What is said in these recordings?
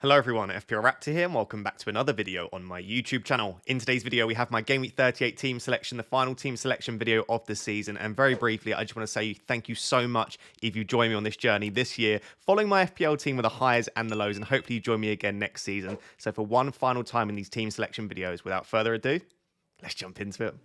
Hello everyone, FPL Raptor here and welcome back to another video on my YouTube channel. In today's video we have my Game Week 38 team selection, the final team selection video of the season, and very briefly I just want to say thank you so much if you join me on this journey this year, following my FPL team with the highs and the lows, and hopefully you join me again next season. So for one final time in these team selection videos, without further ado, let's jump into it.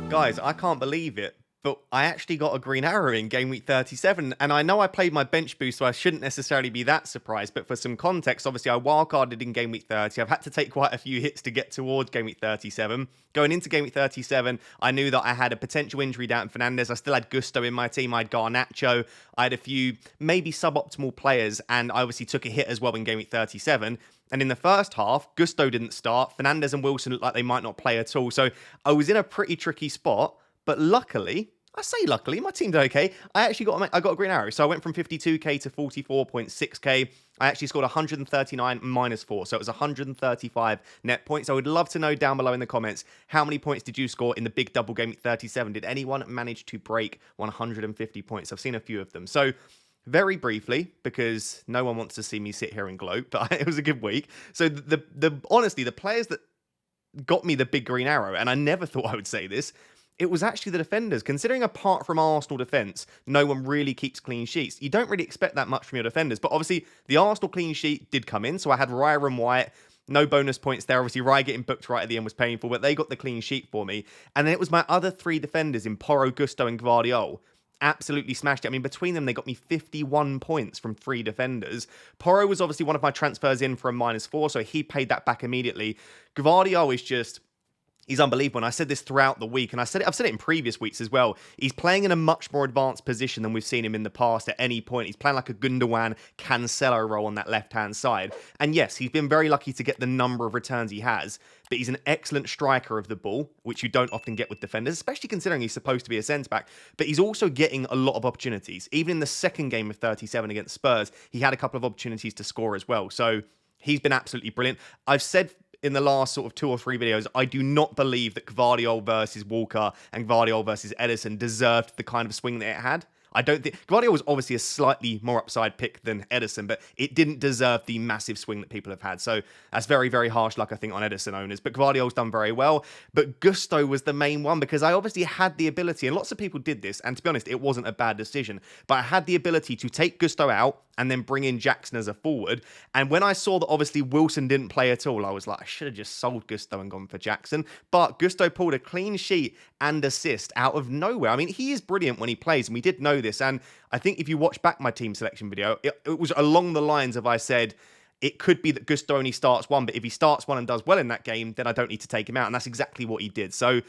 Guys, I can't believe it, but I actually got a green arrow in Game Week 37, and I know I played my bench boost, so I shouldn't necessarily be that surprised, but for some context, obviously I wildcarded in Game Week 30. I've had to take quite a few hits to get towards Game Week 37. Going into Game Week 37, I knew that I had a potential injury down in Fernandez. I still had Gusto in my team. I had Garnacho. I had a few maybe suboptimal players, and I obviously took a hit as well in Game Week 37. And in the first half, Gusto didn't start. Fernandez and Wilson looked like they might not play at all. So I was in a pretty tricky spot. But luckily, I say luckily, my team did okay. I got a green arrow. So I went from 52k to 44.6k. I actually scored 139 minus 4. So it was 135 net points. I would love to know down below in the comments, how many points did you score in the big double game at 37? Did anyone manage to break 150 points? I've seen a few of them. So very briefly, because no one wants to see me sit here and gloat, but it was a good week. So honestly, the players that got me the big green arrow, and I never thought I would say this, it was actually the defenders. Considering apart from Arsenal defence, no one really keeps clean sheets. You don't really expect that much from your defenders. But obviously, the Arsenal clean sheet did come in. So I had Raya and White. No bonus points there. Obviously, Raya getting booked right at the end was painful, but they got the clean sheet for me. And then it was my other three defenders in Porro, Gusto and Gvardiol. Absolutely smashed it. I mean, between them, they got me 51 points from three defenders. Porro was obviously one of my transfers in for a -4, so he paid that back immediately. Gvardiol is just... he's unbelievable, and I said this throughout the week, and I've said it in previous weeks as well. He's playing in a much more advanced position than we've seen him in the past at any point. He's playing like a Gundogan Cancelo role on that left-hand side. And yes, he's been very lucky to get the number of returns he has, but he's an excellent striker of the ball, which you don't often get with defenders, especially considering he's supposed to be a centre-back. But he's also getting a lot of opportunities. Even in the second game of 37 against Spurs, he had a couple of opportunities to score as well. So he's been absolutely brilliant. I've said in the last sort of 2 or 3 videos, I do not believe that Gvardiol versus Walker and Gvardiol versus Ederson deserved the kind of swing that it had. I don't think... Gvardiol was obviously a slightly more upside pick than Ederson, but it didn't deserve the massive swing that people have had. So that's very, very harsh luck, I think, on Ederson owners. But Gvardiol's done very well. But Gusto was the main one because I obviously had the ability, and lots of people did this, and to be honest, it wasn't a bad decision. But I had the ability to take Gusto out and then bring in Jackson as a forward. And when I saw that obviously Wilson didn't play at all, I was like, I should have just sold Gusto and gone for Jackson. But Gusto pulled a clean sheet and assist out of nowhere. I mean, he is brilliant when he plays, and we did know this. And I think if you watch back my team selection video, it was along the lines of I said, it could be that Gusto only starts one, but if he starts one and does well in that game, then I don't need to take him out. And that's exactly what he did. So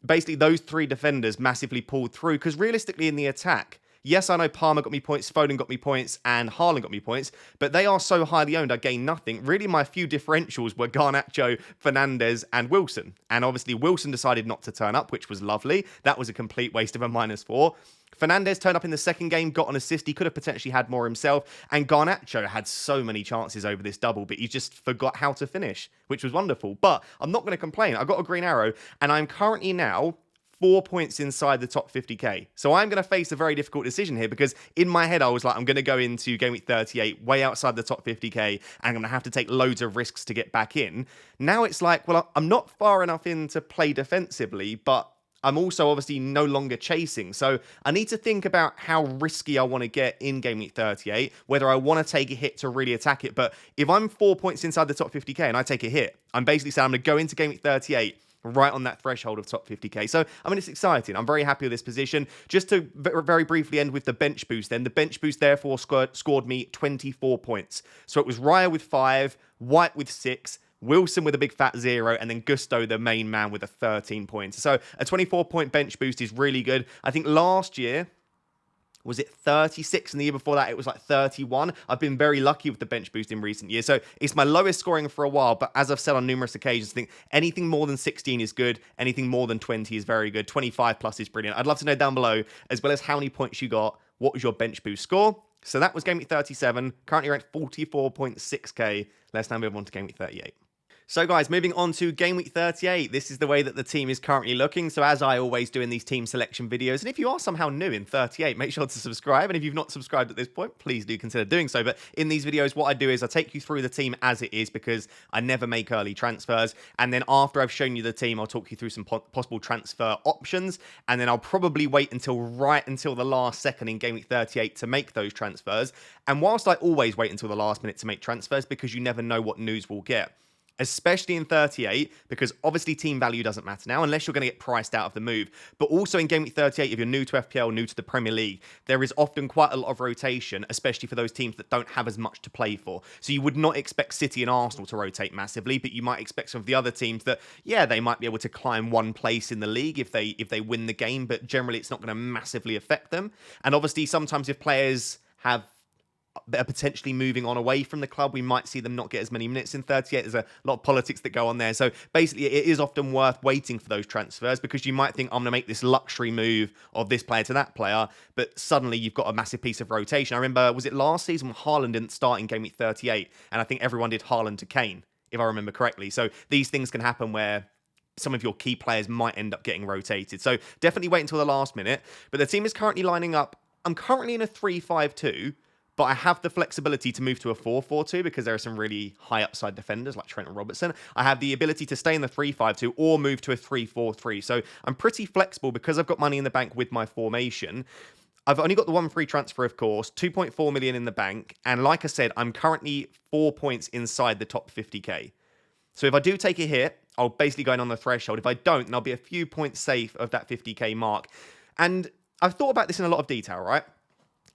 basically, those three defenders massively pulled through, because realistically in the attack, yes, I know Palmer got me points, Foden got me points, and Haaland got me points, but they are so highly owned, I gained nothing. Really, my few differentials were Garnacho, Fernandez, and Wilson. And obviously, Wilson decided not to turn up, which was lovely. That was a complete waste of a -4. Fernandez turned up in the second game, got an assist. He could have potentially had more himself. And Garnacho had so many chances over this double, but he just forgot how to finish, which was wonderful. But I'm not going to complain. I got a green arrow, and I'm currently now 4 points inside the top 50k. So I'm going to face a very difficult decision here, because in my head, I was like, I'm going to go into Game Week 38 way outside the top 50k, and I'm going to have to take loads of risks to get back in. Now it's like, well, I'm not far enough in to play defensively, but I'm also obviously no longer chasing. So I need to think about how risky I want to get in Game Week 38, whether I want to take a hit to really attack it. But if I'm 4 points inside the top 50k and I take a hit, I'm basically saying I'm going to go into Game Week 38 right on that threshold of top 50k. So, I mean, it's exciting. I'm very happy with this position. Just to very briefly end with the bench boost then. The bench boost, therefore, scored me 24 points. So it was Raya with 5, White with 6, Wilson with a big fat 0, and then Gusto, the main man, with a 13 points. So a 24-point bench boost is really good. I think last year, was it 36? And the year before that, it was like 31. I've been very lucky with the bench boost in recent years. So it's my lowest scoring for a while. But as I've said on numerous occasions, I think anything more than 16 is good. Anything more than 20 is very good. 25 plus is brilliant. I'd love to know down below, as well as how many points you got. What was your bench boost score? So that was Game Week 37. Currently ranked 44.6k. Let's now move on to Game Week 38. So guys, moving on to Game Week 38, this is the way that the team is currently looking. So as I always do in these team selection videos, and if you are somehow new in 38, make sure to subscribe. And if you've not subscribed at this point, please do consider doing so. But in these videos, what I do is I take you through the team as it is because I never make early transfers. And then after I've shown you the team, I'll talk you through some possible transfer options. And then I'll probably wait until the last second in Game Week 38 to make those transfers. And whilst I always wait until the last minute to make transfers because you never know what news we'll get, especially in 38, because obviously team value doesn't matter now unless you're going to get priced out of the move. But also in Game Week 38, if you're new to FPL, new to the Premier League, there is often quite a lot of rotation, especially for those teams that don't have as much to play for. So you would not expect City and Arsenal to rotate massively, but you might expect some of the other teams that, yeah, they might be able to climb one place in the league if they win the game, but generally it's not going to massively affect them. And obviously sometimes if players are potentially moving on away from the club, we might see them not get as many minutes in 38. There's a lot of politics that go on there. So basically, it is often worth waiting for those transfers because you might think, I'm going to make this luxury move of this player to that player, but suddenly you've got a massive piece of rotation. I remember, was it last season when Haaland didn't start in Game Week 38? And I think everyone did Haaland to Kane, if I remember correctly. So these things can happen where some of your key players might end up getting rotated. So definitely wait until the last minute. But the team is currently lining up. I'm currently in a 3-5-2. But I have the flexibility to move to a 4-4-2 because there are some really high upside defenders like Trent and Robertson. I have the ability to stay in the 3-5-2 or move to a 3-4-3. So I'm pretty flexible because I've got money in the bank with my formation. I've only got the one free transfer, of course, 2.4 million in the bank. And like I said, I'm currently 4 points inside the top 50k. So if I do take a hit, I'll basically go in on the threshold. If I don't, then I'll be a few points safe of that 50k mark. And I've thought about this in a lot of detail, right?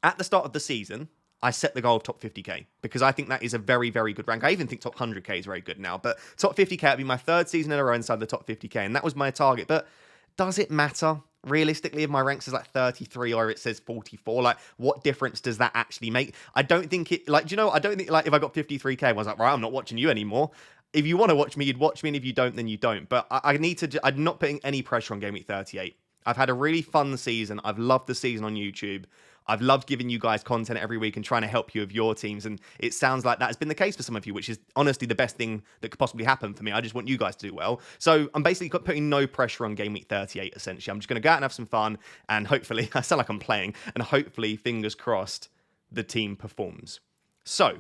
At the start of the season, I set the goal of top 50k because I think that is a very, very good rank. I even think top 100k is very good now, but top 50k would be my third season in a row inside the top 50k, and that was my target. But does it matter? Realistically, if my ranks is like 33 or it says 44, like what difference does that actually make? I don't think it, like, do you know, I don't think like if I got 53k, I was like, right, I'm not watching you anymore. If you want to watch me, you'd watch me, and if you don't, then you don't. But I need to, I'm not putting any pressure on Game Week 38. I've had a really fun season. I've loved the season on YouTube. I've loved giving you guys content every week and trying to help you with your teams. And it sounds like that has been the case for some of you, which is honestly the best thing that could possibly happen for me. I just want you guys to do well. So I'm basically putting no pressure on Game Week 38, essentially. I'm just going to go out and have some fun. And hopefully, I sound like I'm playing. And hopefully, fingers crossed, the team performs. So,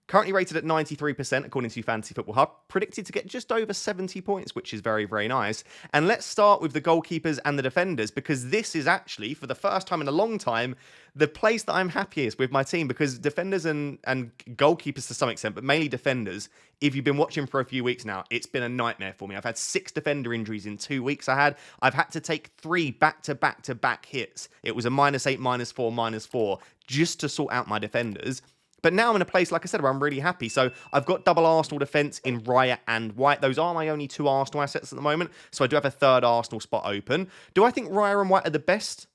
currently rated at 93% according to Fantasy Football Hub, predicted to get just over 70 points, which is very, very nice. And let's start with the goalkeepers and the defenders, because this is actually, for the first time in a long time, the place that I'm happiest with my team, because defenders and goalkeepers to some extent, but mainly defenders, if you've been watching for a few weeks now, it's been a nightmare for me. I've had 6 defender injuries in 2 weeks. I've had to take 3 back-to-back-to-back hits. It was a -8, -4, -4, just to sort out my defenders. But now I'm in a place, like I said, where I'm really happy. So I've got double Arsenal defence in Raya and White. Those are my only 2 Arsenal assets at the moment. So I do have a third Arsenal spot open. Do I think Raya and White are the best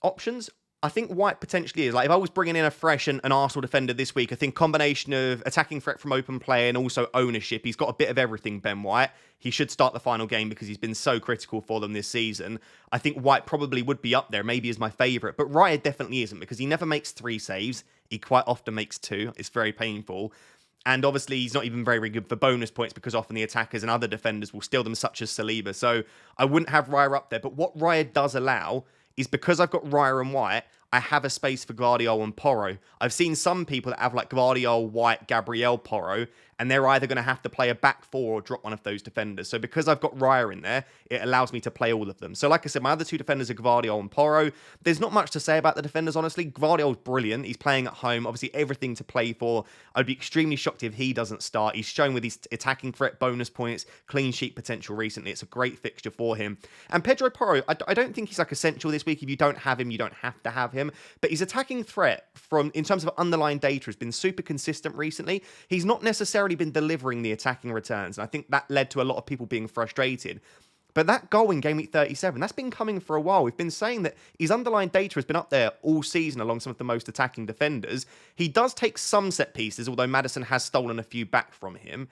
options? I think White potentially is. Like, if I was bringing in a fresh and an Arsenal defender this week, I think combination of attacking threat from open play and also ownership, he's got a bit of everything, Ben White. He should start the final game because he's been so critical for them this season. I think White probably would be up there, maybe as my favourite. But Raya definitely isn't because he never makes 3 saves. He quite often makes 2. It's very painful. And obviously, he's not even very, very good for bonus points because often the attackers and other defenders will steal them, such as Saliba. So I wouldn't have Raya up there. But what Raya does allow is because I've got Raya and White, I have a space for Guardiola and Porro. I've seen some people that have like Guardiola, White, Gabriel, Porro, and they're either going to have to play a back 4 or drop one of those defenders. So because I've got Raya in there, it allows me to play all of them. So like I said, my other 2 defenders are Guardiola and Porro. There's not much to say about the defenders, honestly. Guardiola's brilliant. He's playing at home. Obviously, everything to play for. I'd be extremely shocked if he doesn't start. He's shown with his attacking threat, bonus points, clean sheet potential recently. It's a great fixture for him. And Pedro Porro, I don't think he's like essential this week. If you don't have him, you don't have to have him. But his attacking threat in terms of underlying data has been super consistent recently. He's not necessarily been delivering the attacking returns. And I think that led to a lot of people being frustrated. But that goal in Game Week 37, that's been coming for a while. We've been saying that his underlying data has been up there all season along some of the most attacking defenders. He does take some set pieces, although Maddison has stolen a few back from him.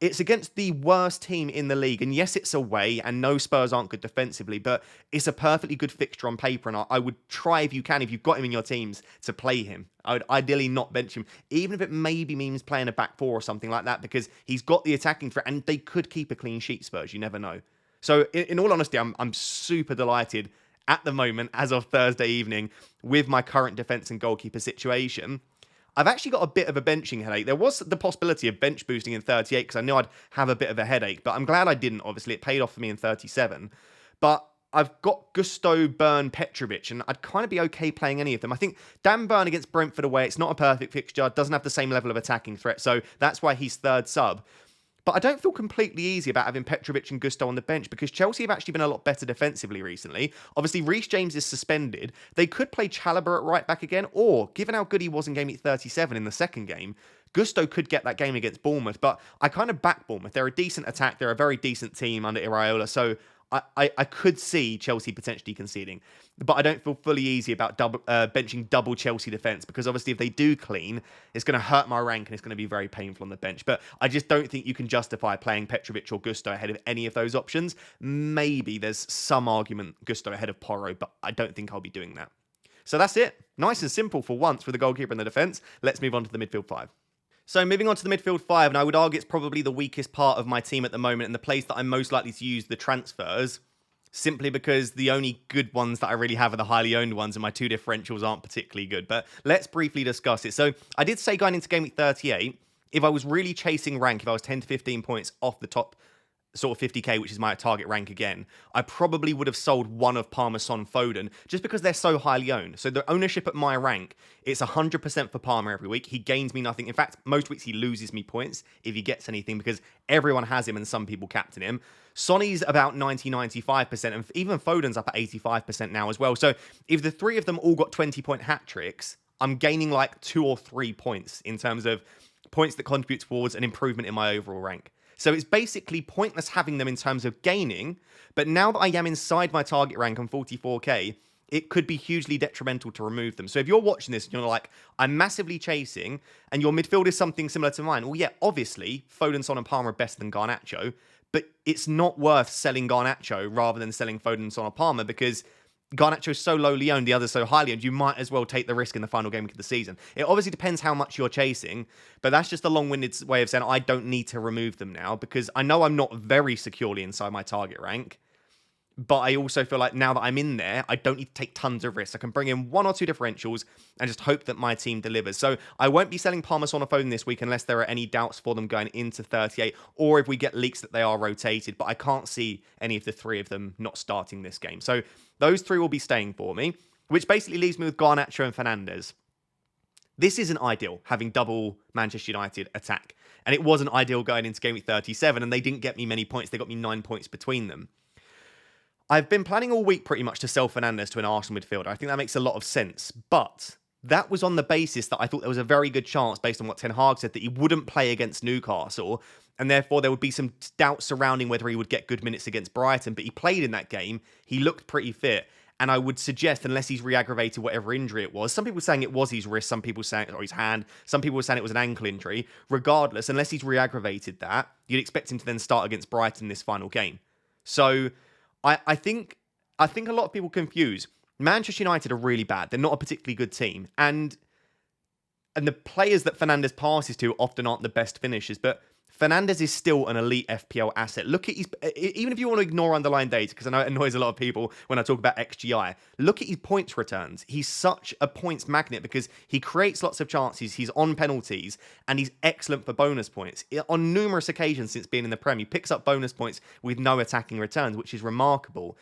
it's against the worst team in the league. And yes, it's away, and no, Spurs aren't good defensively, but it's a perfectly good fixture on paper. And I would try, if you can, if you've got him in your teams, to play him. I would ideally not bench him, even if it maybe means playing a back four or something like that, because he's got the attacking threat, and they could keep a clean sheet, Spurs. You never know. So in all honesty, I'm super delighted at the moment, as of Thursday evening, with my current defence and goalkeeper situation. I've actually got a bit of a benching headache. There was the possibility of bench boosting in 38 because I knew I'd have a bit of a headache, but I'm glad I didn't, obviously. It paid off for me in 37. But I've got Gusto, Burn, Petrovic, and I'd kind of be okay playing any of them. I think Dan Burn against Brentford away, it's not a perfect fixture, doesn't have the same level of attacking threat, so that's why he's third sub. But I don't feel completely easy about having Petrovic and Gusto on the bench because Chelsea have actually been a lot better defensively recently. Obviously, Reece James is suspended. They could play Chalobah at right back again, or given how good he was in game week 37 in the second game, Gusto could get that game against Bournemouth. But I kind of back Bournemouth. They're a decent attack. They're a very decent team under Iraola. So I could see Chelsea potentially conceding. But I don't feel fully easy about benching double Chelsea defence because obviously if they do clean, it's going to hurt my rank and it's going to be very painful on the bench. But I just don't think you can justify playing Petrovic or Gusto ahead of any of those options. Maybe there's some argument Gusto ahead of Porro, but I don't think I'll be doing that. So that's it. Nice and simple for once with the goalkeeper and the defence. Let's move on to the midfield five. So moving on to the midfield five, and I would argue it's probably the weakest part of my team at the moment and the place that I'm most likely to use the transfers, simply because the only good ones that I really have are the highly owned ones and my two differentials aren't particularly good. But let's briefly discuss it. So I did say going into game week 38, if I was really chasing rank, if I was 10 to 15 points off the top sort of 50k, which is my target rank again, I probably would have sold one of Palmer, Son, Foden, just because they're so highly owned. So the ownership at my rank, it's 100% for Palmer every week. He gains me nothing. In fact, most weeks he loses me points if he gets anything because everyone has him and some people captain him. Sonny's about 90-95%, and even Foden's up at 85% now as well. So if the three of them all got 20-point hat tricks, I'm gaining like 2 or 3 points in terms of points that contribute towards an improvement in my overall rank. So it's basically pointless having them in terms of gaining, but now that I am inside my target rank on 44k, it could be hugely detrimental to remove them. So if you're watching this and you're like, I'm massively chasing, and your midfield is something similar to mine, well, yeah, obviously, Foden, Son, and Palmer are better than Garnacho, but it's not worth selling Garnacho rather than selling Foden, Son, or Palmer because Garnacho is so lowly owned, the other's so highly owned, you might as well take the risk in the final game of the season. It obviously depends how much you're chasing, but that's just a long-winded way of saying I don't need to remove them now because I know I'm not very securely inside my target rank, but I also feel like now that I'm in there, I don't need to take tons of risks. I can bring in 1 or 2 differentials and just hope that my team delivers. So I won't be selling Palmer, Son, or Foden this week unless there are any doubts for them going into 38 or if we get leaks that they are rotated, but I can't see any of the 3 of them not starting this game. So those 3 will be staying for me, which basically leaves me with Garnacho and Fernandes. This isn't ideal, having double Manchester United attack. And it wasn't ideal going into game week 37, and they didn't get me many points. They got me 9 points between them. I've been planning all week pretty much to sell Fernandes to an Arsenal midfielder. I think that makes a lot of sense. But that was on the basis that I thought there was a very good chance, based on what Ten Hag said, that he wouldn't play against Newcastle. And therefore, there would be some doubt surrounding whether he would get good minutes against Brighton. But he played in that game. He looked pretty fit. And I would suggest, unless he's re-aggravated whatever injury it was, some people were saying it was his wrist, some people saying or his hand, some people were saying it was an ankle injury. Regardless, unless he's re-aggravated that, you'd expect him to then start against Brighton in this final game. So I think a lot of people confuse. Manchester United are really bad. They're not a particularly good team. And the players that Fernandes passes to often aren't the best finishers. But Fernandes is still an elite FPL asset. Look at his, even if you want to ignore underlying data, because I know it annoys a lot of people when I talk about XGI, look at his points returns. He's such a points magnet because he creates lots of chances, he's on penalties, and he's excellent for bonus points. On numerous occasions since being in the Prem, he picks up bonus points with no attacking returns, which is remarkable.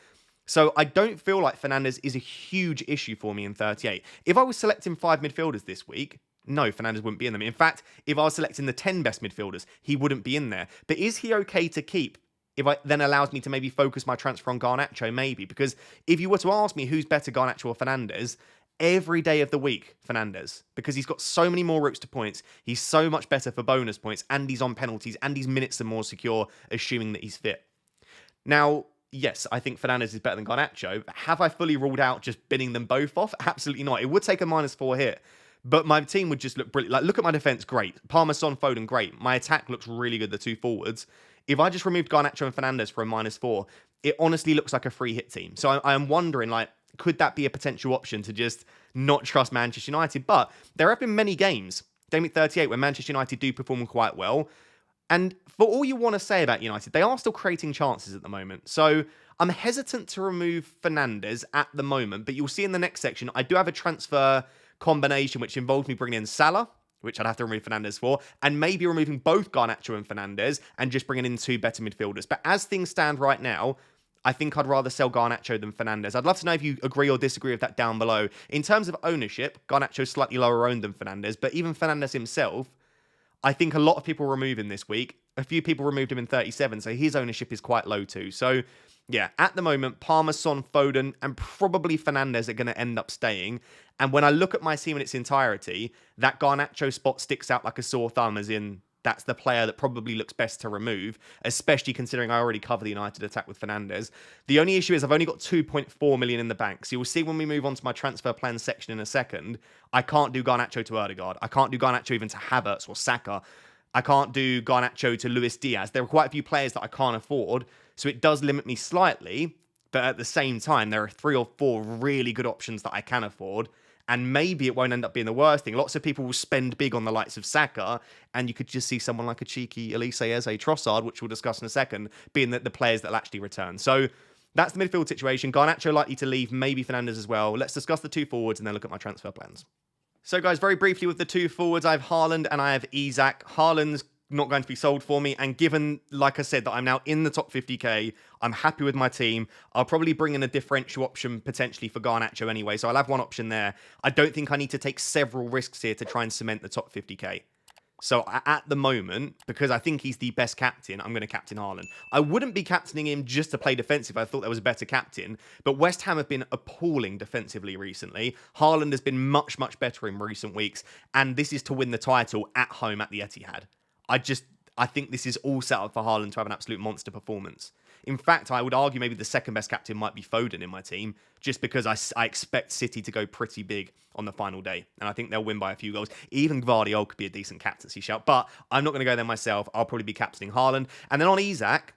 So I don't feel like Fernandes is a huge issue for me in 38. If I was selecting 5 midfielders this week, no, Fernandes wouldn't be in them. In fact, if I was selecting the 10 best midfielders, he wouldn't be in there. But is he okay to keep if I then allows me to maybe focus my transfer on Garnacho? Maybe. Because if you were to ask me who's better, Garnacho or Fernandes, every day of the week, Fernandes. Because he's got so many more routes to points. He's so much better for bonus points. And he's on penalties. And his minutes are more secure, assuming that he's fit. Now, yes, I think Fernandes is better than Garnacho. Have I fully ruled out just binning them both off? Absolutely not. It would take a -4 hit. But my team would just look brilliant. Like, look at my defense, great. Parmesan, Foden, great. My attack looks really good, the two forwards. If I just removed Garnacho and Fernandes for a -4, it honestly looks like a free hit team. So I am wondering, like, could that be a potential option to just not trust Manchester United? But there have been many games, GameWeek 38, where Manchester United do perform quite well. And for all you want to say about United, they are still creating chances at the moment. So I'm hesitant to remove Fernandes at the moment, but you'll see in the next section, I do have a transfer combination which involves me bringing in Salah, which I'd have to remove Fernandes for, and maybe removing both Garnacho and Fernandes and just bringing in two better midfielders. But as things stand right now, I think I'd rather sell Garnacho than Fernandes. I'd love to know if you agree or disagree with that down below. In terms of ownership, Garnacho's slightly lower owned than Fernandes, but even Fernandes himself, I think a lot of people remove him this week. A few people removed him in 37, so his ownership is quite low too. So yeah, at the moment, Parmesan, Foden, and probably Fernandes are going to end up staying. And when I look at my team in its entirety, that Garnacho spot sticks out like a sore thumb, as in that's the player that probably looks best to remove, especially considering I already cover the United attack with Fernandes. The only issue is I've only got 2.4 million in the bank. So you'll see when we move on to my transfer plan section in a second, I can't do Garnacho to Odegaard. I can't do Garnacho even to Havertz or Saka. I can't do Garnacho to Luis Diaz. There are quite a few players that I can't afford, so it does limit me slightly, but at the same time, there are 3 or 4 really good options that I can afford, and maybe it won't end up being the worst thing. Lots of people will spend big on the likes of Saka, and you could just see someone like a cheeky Elise Eze Trossard, which we'll discuss in a second, being the players that will actually return. So that's the midfield situation. Garnacho likely to leave, maybe Fernandes as well. Let's discuss the two forwards and then look at my transfer plans. So guys, very briefly with the two forwards, I have Haaland and I have Isak. Haaland's not going to be sold for me, and given, like I said, that I'm now in the top 50k, I'm happy with my team. I'll probably bring in a differential option potentially for Garnacho anyway, so I'll have one option there. I don't think I need to take several risks here to try and cement the top 50k. So at the moment, because I think he's the best captain, I'm going to captain Haaland. I wouldn't be captaining him just to play defensive. I thought there was a better captain. But West Ham have been appalling defensively recently. Haaland has been much, much better in recent weeks. And this is to win the title at home at the Etihad. I think this is all set up for Haaland to have an absolute monster performance. In fact, I would argue maybe the second best captain might be Foden in my team, just because I expect City to go pretty big on the final day. And I think they'll win by a few goals. Even Gvardiol could be a decent captaincy shout, but I'm not going to go there myself. I'll probably be captaining Haaland. And then on Isak,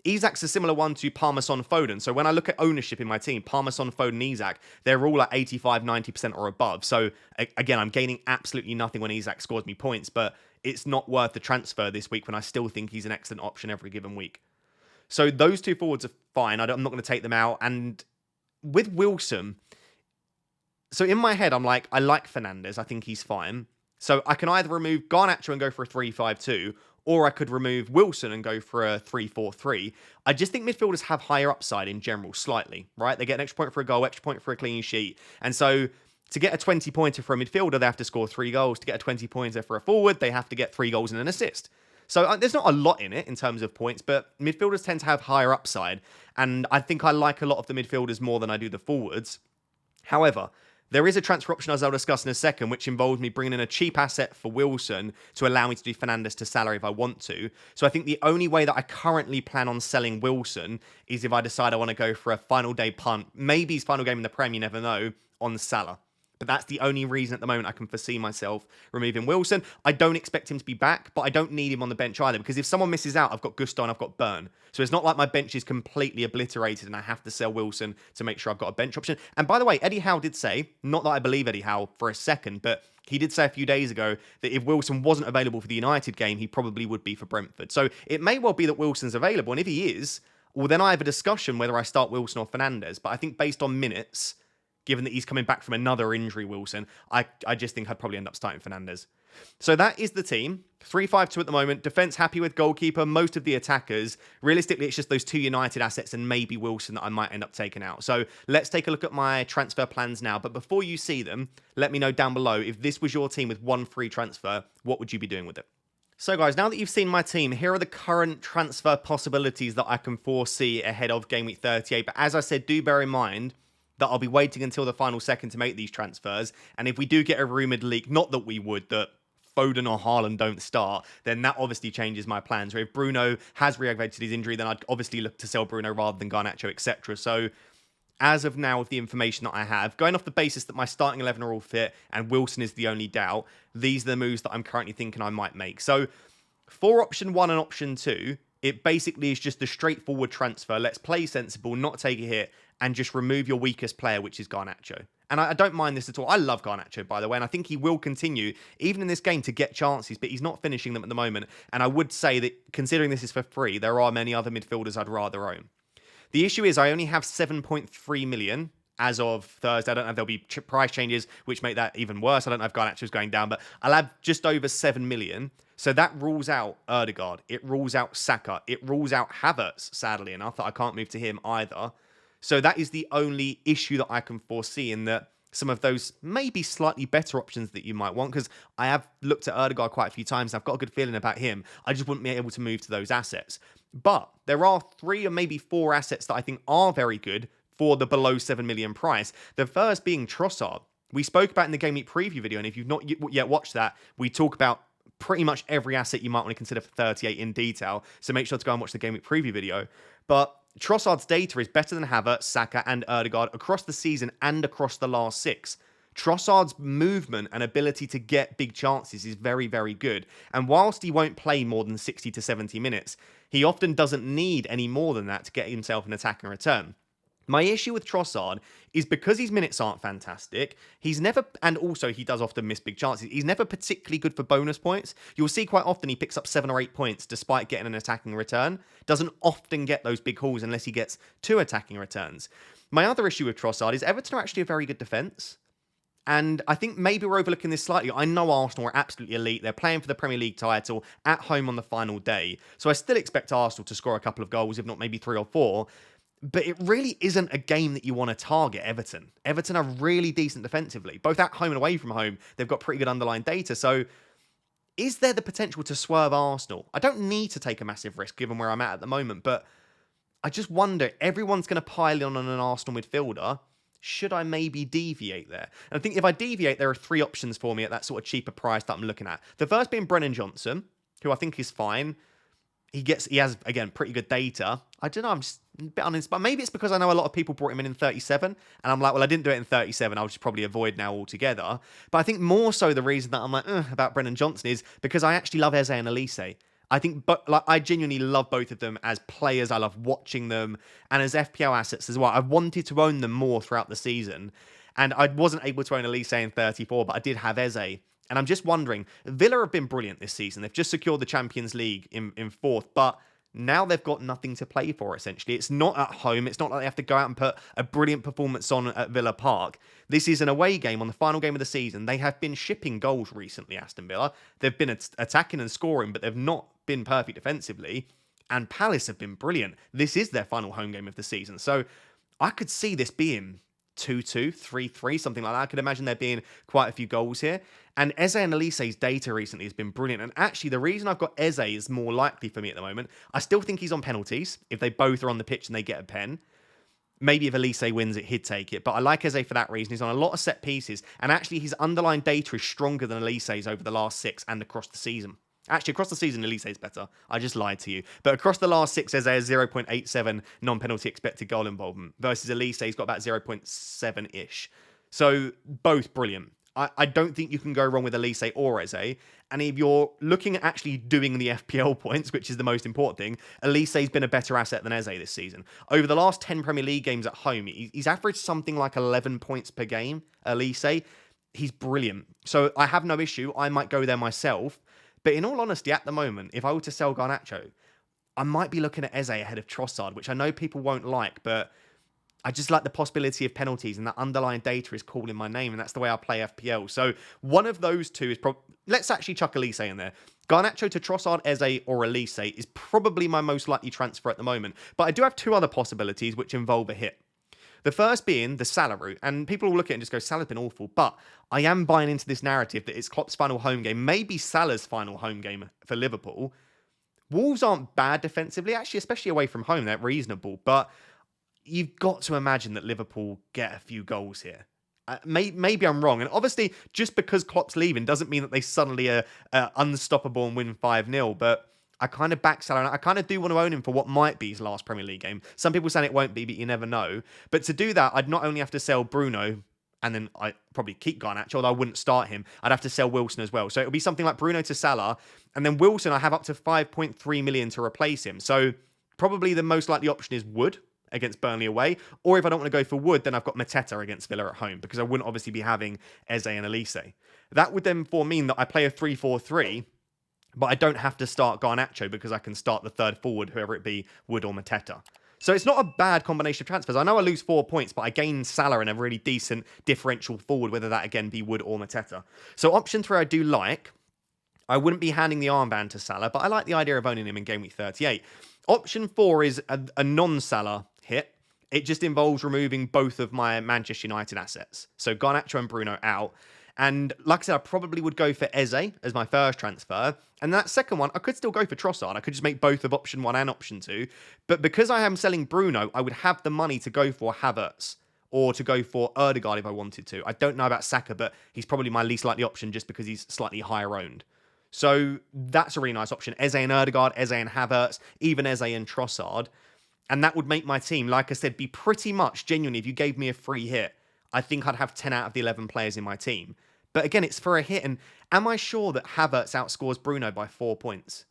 Isak's a similar one to Parmesan Foden. So when I look at ownership in my team, Parmesan, Foden, Isak, they're all at 85, 90% or above. So again, I'm gaining absolutely nothing when Isak scores me points, but it's not worth the transfer this week when I still think he's an excellent option every given week. So those two forwards are fine. I'm not going to take them out. And with Wilson, so in my head, I'm like, I like Fernandes. I think he's fine. So I can either remove Garnacho and go for a 3-5-2, or I could remove Wilson and go for a 3-4-3. I just think midfielders have higher upside in general, slightly, right? They get an extra point for a goal, extra point for a clean sheet. And so to get a 20-pointer for a midfielder, they have to score 3 goals. To get a 20-pointer for a forward, they have to get 3 goals and an assist. So there's not a lot in it in terms of points, but midfielders tend to have higher upside. And I think I like a lot of the midfielders more than I do the forwards. However, there is a transfer option, as I'll discuss in a second, which involves me bringing in a cheap asset for Wilson to allow me to do Fernandes to Salah if I want to. So I think the only way that I currently plan on selling Wilson is if I decide I want to go for a final day punt, maybe his final game in the Prem, you never know, on Salah. But that's the only reason at the moment I can foresee myself removing Wilson. I don't expect him to be back, but I don't need him on the bench either, because if someone misses out, I've got Gusto and I've got Burn. So it's not like my bench is completely obliterated and I have to sell Wilson to make sure I've got a bench option. And by the way, Eddie Howe did say, not that I believe Eddie Howe for a second, but he did say a few days ago that if Wilson wasn't available for the United game, he probably would be for Brentford. So it may well be that Wilson's available. And if he is, well, then I have a discussion whether I start Wilson or Fernandes. But I think based on minutes, given that he's coming back from another injury, Wilson, I just think I'd probably end up starting Fernandes. So that is the team. 3-5-2 at the moment. Defence happy with goalkeeper. Most of the attackers. Realistically, it's just those 2 United assets and maybe Wilson that I might end up taking out. So let's take a look at my transfer plans now. But before you see them, let me know down below, if this was your team with 1 free transfer, what would you be doing with it? So guys, now that you've seen my team, here are the current transfer possibilities that I can foresee ahead of Game Week 38. But as I said, do bear in mind that I'll be waiting until the final second to make these transfers. And if we do get a rumoured leak, not that we would, that Foden or Haaland don't start, then that obviously changes my plans. Or if Bruno has re-aggravated his injury, then I'd obviously look to sell Bruno rather than Garnacho, etc. So as of now, with the information that I have, going off the basis that my starting 11 are all fit and Wilson is the only doubt, these are the moves that I'm currently thinking I might make. So for option 1 and option 2, it basically is just a straightforward transfer. Let's play sensible, not take a hit, and just remove your weakest player, which is Garnacho. And I don't mind this at all. I love Garnacho, by the way, and I think he will continue, even in this game, to get chances, but he's not finishing them at the moment. And I would say that, considering this is for free, there are many other midfielders I'd rather own. The issue is I only have 7.3 million as of Thursday. I don't know if there'll be price changes, which make that even worse. I don't know if Garnacho's going down, but I'll have just over 7 million. So that rules out Ødegaard. It rules out Saka. It rules out Havertz, sadly enough, that I can't move to him either. So that is the only issue that I can foresee, in that some of those maybe slightly better options that you might want, because I have looked at Ødegaard quite a few times and I've got a good feeling about him. I just wouldn't be able to move to those assets. But there are 3 or maybe 4 assets that I think are very good for the below 7 million price. The first being Trossard. We spoke about in the Game Week preview video, and if you've not yet watched that, we talk about pretty much every asset you might want to consider for 38 in detail. So make sure to go and watch the Game Week preview video. But Trossard's data is better than Havertz, Saka and Ødegaard across the season and across the last 6. Trossard's movement and ability to get big chances is very, very good. And whilst he won't play more than 60 to 70 minutes, he often doesn't need any more than that to get himself an attack and return. My issue with Trossard is because his minutes aren't fantastic, and also he does often miss big chances, he's never particularly good for bonus points. You'll see quite often he picks up 7 or 8 points despite getting an attacking return. Doesn't often get those big hauls unless he gets 2 attacking returns. My other issue with Trossard is Everton are actually a very good defence. And I think maybe we're overlooking this slightly. I know Arsenal are absolutely elite. They're playing for the Premier League title at home on the final day. So I still expect Arsenal to score a couple of goals, if not maybe 3 or 4. But it really isn't a game that you want to target Everton. Everton are really decent defensively, both at home and away from home. They've got pretty good underlying data. So is there the potential to swerve Arsenal? I don't need to take a massive risk given where I'm at the moment, but I just wonder, everyone's going to pile on an Arsenal midfielder. Should I maybe deviate there? And I think if I deviate, there are 3 options for me at that sort of cheaper price that I'm looking at. The first being Brennan Johnson, who I think is fine. He has, again, pretty good data. I don't know, I'm just a bit uninspired. Maybe it's because I know a lot of people brought him in 37, and I'm like, well, I didn't do it in 37. I'll just probably avoid now altogether. But I think more so the reason that I'm like, about Brennan Johnson is because I actually love Eze and Elise. I think, but like, I genuinely love both of them as players. I love watching them, and as FPL assets as well. I've wanted to own them more throughout the season, and I wasn't able to own Elise in 34, but I did have Eze. And I'm just wondering, Villa have been brilliant this season. They've just secured the Champions League in 4th, but now they've got nothing to play for, essentially. It's not at home. It's not like they have to go out and put a brilliant performance on at Villa Park. This is an away game on the final game of the season. They have been shipping goals recently, Aston Villa. They've been attacking and scoring, but they've not been perfect defensively. And Palace have been brilliant. This is their final home game of the season. So I could see this being 2-2, 3-3, something like that. I could imagine there being quite a few goals here. And Eze and Elise's data recently has been brilliant. And actually, the reason I've got Eze is more likely for me at the moment. I still think he's on penalties. If they both are on the pitch and they get a pen, maybe if Elise wins it, he'd take it. But I like Eze for that reason. He's on a lot of set pieces. And actually, his underlying data is stronger than Elise's over the last 6 and across the season. Actually, across the season, Elise is better. I just lied to you. But across the last 6, Eze has 0.87 non-penalty expected goal involvement versus Elise, he's got about 0.7-ish. So both brilliant. I don't think you can go wrong with Elise or Eze. And if you're looking at actually doing the FPL points, which is the most important thing, Elise's been a better asset than Eze this season. Over the last 10 Premier League games at home, he's averaged something like 11 points per game, Elise. He's brilliant. So I have no issue. I might go there myself. But in all honesty, at the moment, if I were to sell Garnacho, I might be looking at Eze ahead of Trossard, which I know people won't like, but I just like the possibility of penalties, and that underlying data is calling my name, and that's the way I play FPL. So one of those two is let's actually chuck Elise in there. Garnacho to Trossard, Eze, or Elise is probably my most likely transfer at the moment. But I do have 2 other possibilities which involve a hit. The first being the Salah route, and people will look at it and just go, Salah's been awful, but I am buying into this narrative that it's Klopp's final home game, maybe Salah's final home game for Liverpool. Wolves aren't bad defensively, actually, especially away from home, they're reasonable, but you've got to imagine that Liverpool get a few goals here. Maybe I'm wrong, and obviously, just because Klopp's leaving doesn't mean that they suddenly are unstoppable and win 5-0, but I kind of back Salah, and I kind of do want to own him for what might be his last Premier League game. Some people saying it won't be, but you never know. But to do that, I'd not only have to sell Bruno, and then I'd probably keep Garnacho, although I wouldn't start him. I'd have to sell Wilson as well. So it'll be something like Bruno to Salah, and then Wilson, I have up to 5.3 million to replace him. So probably the most likely option is Wood against Burnley away. Or if I don't want to go for Wood, then I've got Mateta against Villa at home, because I wouldn't obviously be having Eze and Elise. That would then mean that I play a 3-4-3, but I don't have to start Garnacho because I can start the third forward, whoever it be, Wood or Mateta. So it's not a bad combination of transfers. I know I lose 4 points, but I gain Salah and a really decent differential forward, whether that again be Wood or Mateta. So option 3 I do like. I wouldn't be handing the armband to Salah, but I like the idea of owning him in Game Week 38. Option 4 is a non-Salah hit. It just involves removing both of my Manchester United assets. So Garnacho and Bruno out. And like I said, I probably would go for Eze as my first transfer. And that second one, I could still go for Trossard. I could just make both of option 1 and option 2. But because I am selling Bruno, I would have the money to go for Havertz or to go for Ødegaard if I wanted to. I don't know about Saka, but he's probably my least likely option just because he's slightly higher owned. So that's a really nice option. Eze and Ødegaard, Eze and Havertz, even Eze and Trossard. And that would make my team, like I said, be pretty much, genuinely, if you gave me a free hit, I think I'd have 10 out of the 11 players in my team. But again, it's for a hit. And am I sure that Havertz outscores Bruno by 4 points?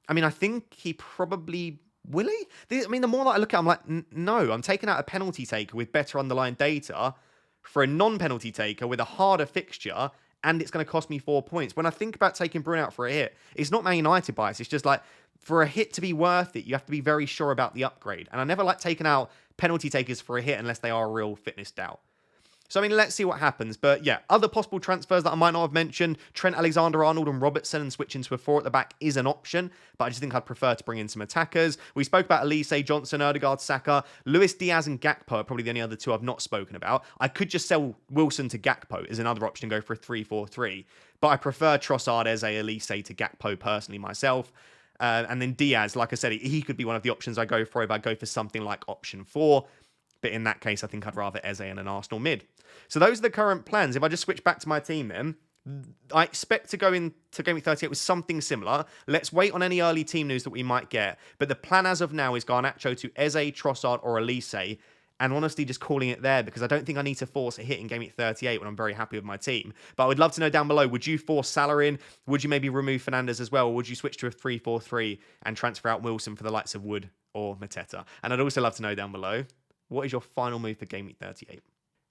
I mean, I think he probably... Will he? I mean, the more that I look at it, I'm like, no, I'm taking out a penalty taker with better underlying data for a non-penalty taker with a harder fixture, and it's going to cost me 4 points. When I think about taking Bruno out for a hit, it's not Man United bias. It's just like, for a hit to be worth it, you have to be very sure about the upgrade. And I never like taking out penalty takers for a hit unless they are a real fitness doubt. So, I mean, let's see what happens. But yeah, other possible transfers that I might not have mentioned, Trent Alexander-Arnold and Robertson, and switching to a 4 at the back is an option, but I just think I'd prefer to bring in some attackers. We spoke about Elise, Johnson, Ødegaard, Saka. Luis Diaz and Gakpo are probably the only other two I've not spoken about. I could just sell Wilson to Gakpo as another option and go for a 3-4-3, but I prefer Trossard, Eze, Elise to Gakpo personally myself. And then Diaz, like I said, he could be one of the options I go for if I go for something like option 4. But in that case, I think I'd rather Eze and an Arsenal mid. So those are the current plans. If I just switch back to my team then, I expect to go into Game Week 38 with something similar. Let's wait on any early team news that we might get. But the plan as of now is Garnacho to Eze, Trossard or Elise. And honestly, just calling it there because I don't think I need to force a hit in Game Week 38 when I'm very happy with my team. But I would love to know down below, would you force Salah in? Would you maybe remove Fernandes as well? Or would you switch to a 3-4-3 and transfer out Wilson for the likes of Wood or Mateta? And I'd also love to know down below, what is your final move for Game Week 38?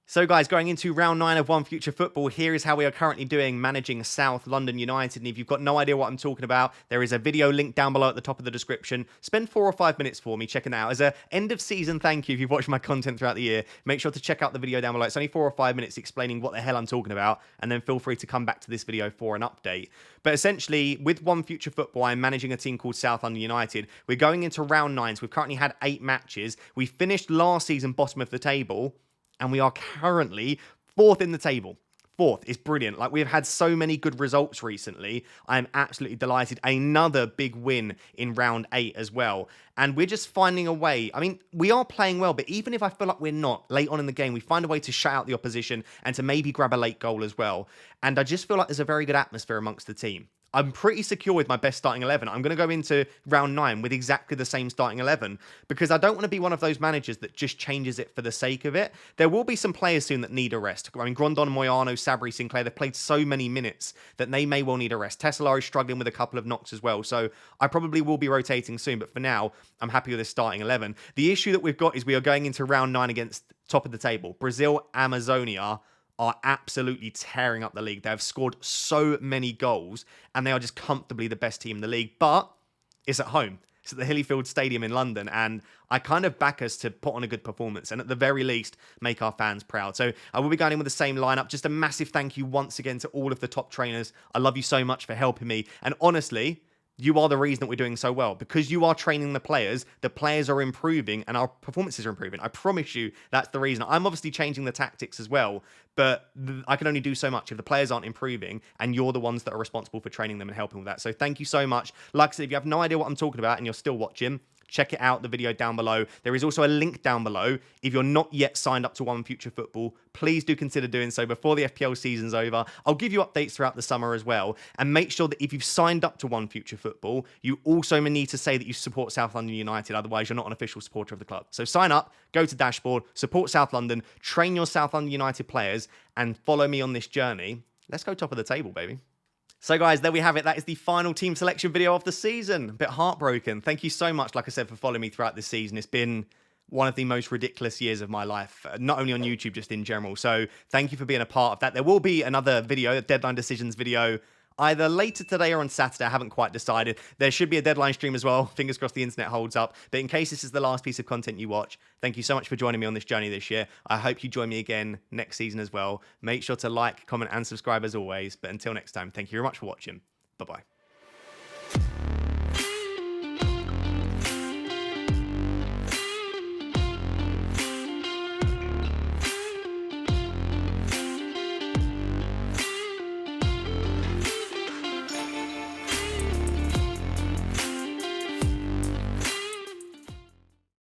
So guys, going into round 9 of One Future Football, here is how we are currently doing managing South London United. And if you've got no idea what I'm talking about, there is a video link down below at the top of the description. Spend 4 or 5 minutes for me checking that out. As a end of season thank you if you've watched my content throughout the year. Make sure to check out the video down below. It's only 4 or 5 minutes explaining what the hell I'm talking about. And then feel free to come back to this video for an update. But essentially, with One Future Football, I'm managing a team called South London United. We're going into round 9. So we've currently had 8 matches. We finished last season bottom of the table. And we are currently 4th in the table. 4th is brilliant. Like, we've had so many good results recently. I'm absolutely delighted. Another big win in round 8 as well. And we're just finding a way. I mean, we are playing well, but even if I feel like we're not late on in the game, we find a way to shut out the opposition and to maybe grab a late goal as well. And I just feel like there's a very good atmosphere amongst the team. I'm pretty secure with my best starting 11. I'm going to go into round 9 with exactly the same starting 11 because I don't want to be one of those managers that just changes it for the sake of it. There will be some players soon that need a rest. I mean, Grondon, Moyano, Sabri, Sinclair, they've played so many minutes that they may well need a rest. Tesla is struggling with a couple of knocks as well, so I probably will be rotating soon, but for now, I'm happy with this starting 11. The issue that we've got is we are going into round 9 against top of the table. Brazil, Amazonia are absolutely tearing up the league. They have scored so many goals, and they are just comfortably the best team in the league. But it's at home. It's at the Hillyfield Stadium in London, and I kind of back us to put on a good performance, and at the very least, make our fans proud. So I will be going in with the same lineup. Just a massive thank you once again to all of the top trainers. I love you so much for helping me. And honestly, you are the reason that we're doing so well. Because you are training the players are improving and our performances are improving. I promise you that's the reason. I'm obviously changing the tactics as well, but I can only do so much if the players aren't improving and you're the ones that are responsible for training them and helping with that. So thank you so much. Like I said, if you have no idea what I'm talking about and you're still watching, check it out, the video down below. There is also a link down below. If you're not yet signed up to One Future Football, please do consider doing so before the FPL season's over. I'll give you updates throughout the summer as well. And make sure that if you've signed up to One Future Football, you also need to say that you support South London United. Otherwise, you're not an official supporter of the club. So sign up, go to dashboard, support South London, train your South London United players, and follow me on this journey. Let's go top of the table, baby. So guys, there we have it. That is the final team selection video of the season. A bit heartbroken. Thank you so much, like I said, for following me throughout this season. It's been one of the most ridiculous years of my life, not only on YouTube, just in general. So thank you for being a part of that. There will be another video, a deadline decisions video, either later today or on Saturday. I haven't quite decided. There should be a deadline stream as well. Fingers crossed the internet holds up. But in case this is the last piece of content you watch, thank you so much for joining me on this journey this year. I hope you join me again next season as well. Make sure to like, comment, and subscribe as always. But until next time, thank you very much for watching. Bye-bye.